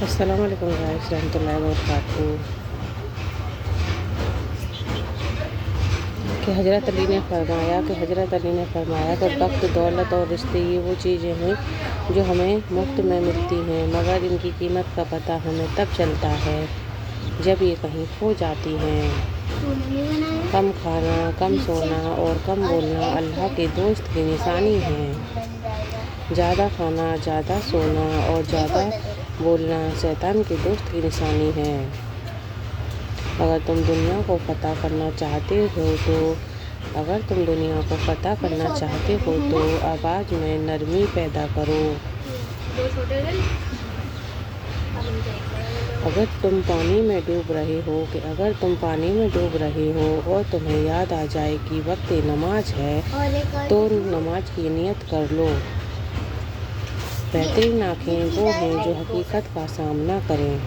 السلام علیکم غائز رحمۃ اللہ وبرکاتہ۔ کہ حضرت علی نے فرمایا کہ وقت، دولت اور رشتے یہ وہ چیزیں ہیں جو ہمیں مفت میں ملتی ہیں، مگر ان کی قیمت کا پتہ ہمیں تب چلتا ہے جب یہ کہیں کھو جاتی ہیں۔ کم کھانا، کم سونا اور کم بولنا اللہ کے دوست کی نشانی ہے۔ زیادہ کھانا، زیادہ سونا اور زیادہ بولنا شیطان کے دوست کی نشانی ہے۔ اگر تم دنیا کو فتح کرنا چاہتے ہو تو آواز میں نرمی پیدا کرو۔ اگر تم پانی میں ڈوب رہے ہو اور تمہیں یاد آ جائے کہ وقت نماز ہے تو نماز کی نیت کر لو۔ بہترین آنکھیں وہ ہیں جو حقیقت کا سامنا کریں۔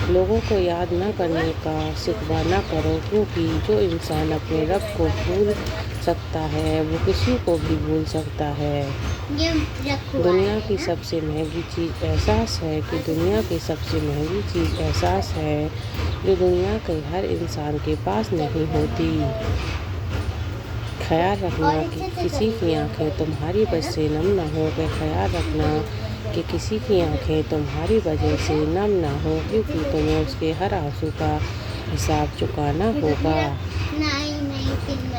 لوگوں کو یاد نہ کرنے کا شکوہ نہ کرو، کیونکہ جو انسان اپنے رب کو بھول سکتا ہے وہ کسی کو بھی بھول سکتا ہے۔ دنیا کی سب سے مہنگی چیز احساس ہے جو دنیا کے ہر انسان کے پاس نہیں ہوتی۔ خیال رکھنا کہ کسی کی آنکھیں تمہاری وجہ سے نم نہ ہو، کیونکہ تمہیں اس کے ہر آنسو کا حساب چکانا ہوگا۔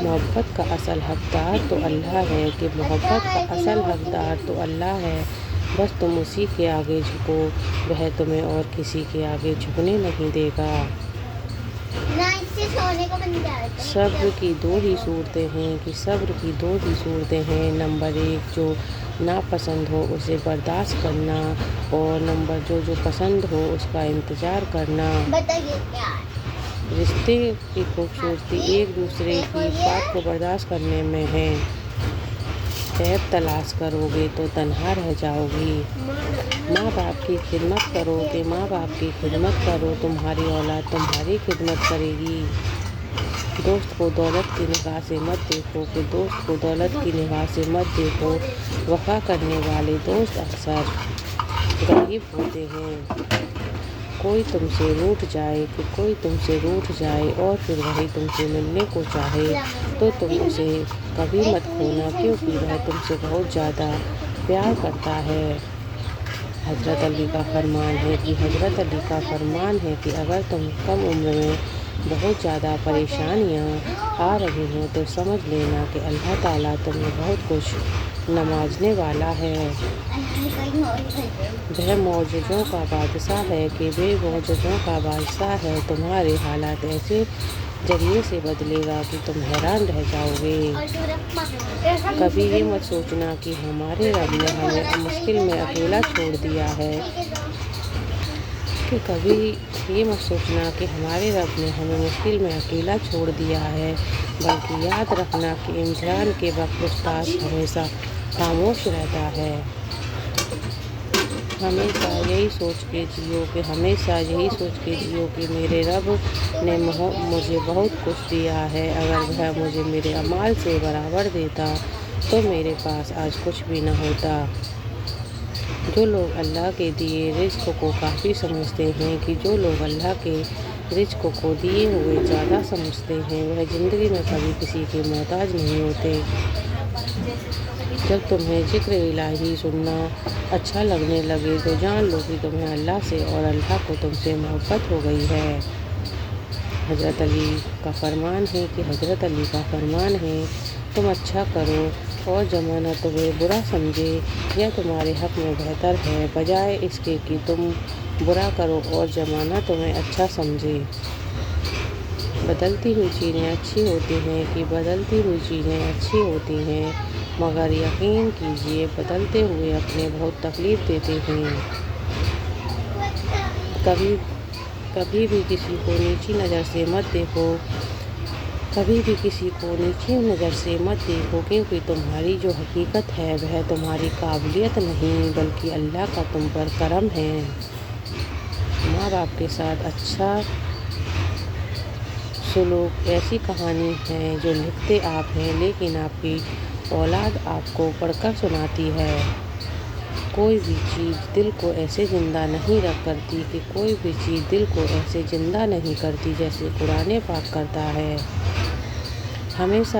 محبت کا اصل حقدار تو اللہ ہے، بس تم اسی کے آگے جھکو، وہ تمہیں اور کسی کے آگے جھکنے نہیں دے گا۔ صبر کی دو ہی صورتیں ہیں، نمبر 1 جو ناپسند ہو اسے برداشت کرنا، اور نمبر 2 جو پسند ہو اس کا انتظار کرنا۔ رشتے کی خوبصورتی ایک دوسرے کی بات کو برداشت کرنے میں ہے۔ عیب تلاش کرو گے تو تنہا رہ جاؤ گی۔ ماں باپ کی خدمت کرو، تمہاری اولاد تمہاری خدمت کرے گی۔ دوست کو دولت کی نگاہ سے مت دیکھو، وفا کرنے والے دوست اکثر غریب ہوتے ہیں۔ کوئی تم سے روٹھ جائے اور پھر وہی تم سے ملنے کو چاہے تو تم اسے کبھی مت کھونا، کیونکہ وہ تم سے بہت زیادہ پیار کرتا ہے۔ حضرت علی کا فرمان ہے کہ اگر تم کم عمر میں بہت زیادہ پریشانیاں آ رہی ہوں تو سمجھ لینا کہ اللہ تعالیٰ تمہیں بہت کچھ نوازنے والا ہے۔ وہ معجزوں کا بادشاہ ہے، تمہارے حالات ایسے ذریعے سے بدلے گا کہ تم حیران رہ جاؤ گے۔ کبھی یہ مت سوچنا کہ ہمارے رب نے ہمیں مشکل میں اکیلا چھوڑ دیا ہے، بلکہ یاد رکھنا کہ امتحان کے وقت استاد ہمیشہ خاموش رہتا ہے۔ ہمیشہ یہی سوچ کے جیو کہ میرے رب نے مجھے بہت کچھ دیا ہے، اگر وہ مجھے میرے اعمال سے برابر دیتا تو میرے پاس آج کچھ بھی نہ ہوتا۔ جو لوگ اللہ کے دیے رزق کو کافی سمجھتے ہیں دیے ہوئے زیادہ سمجھتے ہیں، وہ زندگی میں کبھی کسی کے محتاج نہیں ہوتے۔ جب تمہیں ذکر الہی سننا اچھا لگنے لگے تو جان لو کہ تمہیں اللہ سے اور اللہ کو تم سے محبت ہو گئی ہے۔ حضرت علی کا فرمان ہے تم اچھا کرو اور زمانہ تمہیں برا سمجھے، یہ تمہارے حق میں بہتر ہے بجائے اس کے کہ تم برا کرو اور زمانہ تمہیں اچھا سمجھے۔ بدلتی ہوئی چیزیں اچھی ہوتی ہیں، مگر یقین کیجیے بدلتے ہوئے اپنے بہت تکلیف دیتے ہیں۔ کبھی بھی کسی کو نیچی نظر سے مت دیکھو، کیونکہ تمہاری جو حقیقت ہے وہ تمہاری قابلیت نہیں بلکہ اللہ کا تم پر کرم ہے۔ ماں باپ کے ساتھ اچھا سلوک ایسی کہانی ہے جو لکھتے آپ ہیں لیکن آپ کی اولاد آپ کو پڑھ کر سناتی ہے۔ کوئی بھی چیز دل کو ایسے زندہ نہیں رکھ کرتی کہ کوئی بھی چیز دل کو ایسے زندہ نہیں کرتی جیسے قرآن پاک کرتا ہے۔ ہمیشہ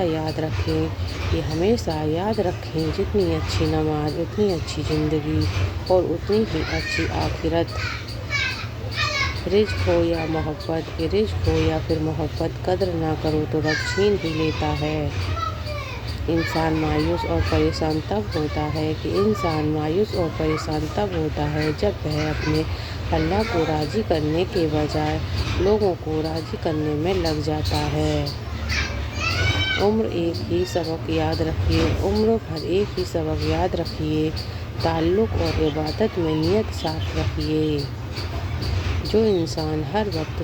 یاد رکھیں جتنی اچھی نماز اتنی اچھی زندگی اور اتنی ہی اچھی آخرت۔ رزق ہو یا پھر محبت، قدر نہ کرو تو رب چھین ہی لیتا ہے۔ انسان مایوس اور پریشان تب ہوتا ہے جب وہ اپنے اللہ کو راضی کرنے کے بجائے لوگوں کو راضی کرنے میں لگ جاتا ہے۔ عمر بھر ایک ہی سبق یاد رکھیے، تعلق اور عبادت میں نیت صاف رکھیے۔ جو انسان ہر وقت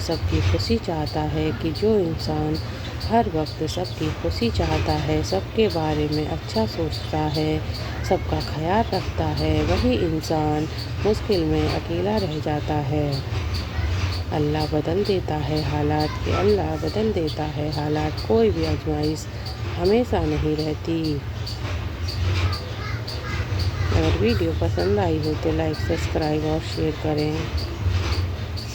سب کی خوشی چاہتا ہے، سب کے بارے میں اچھا سوچتا ہے، سب کا خیال رکھتا ہے، وہی انسان مشکل میں اکیلا رہ جاتا ہے۔ اللہ بدل دیتا ہے حالات، کوئی بھی آزمائش ہمیشہ نہیں رہتی۔ اگر ویڈیو پسند آئی ہو تو لائک، سبسکرائب اور شیئر کریں۔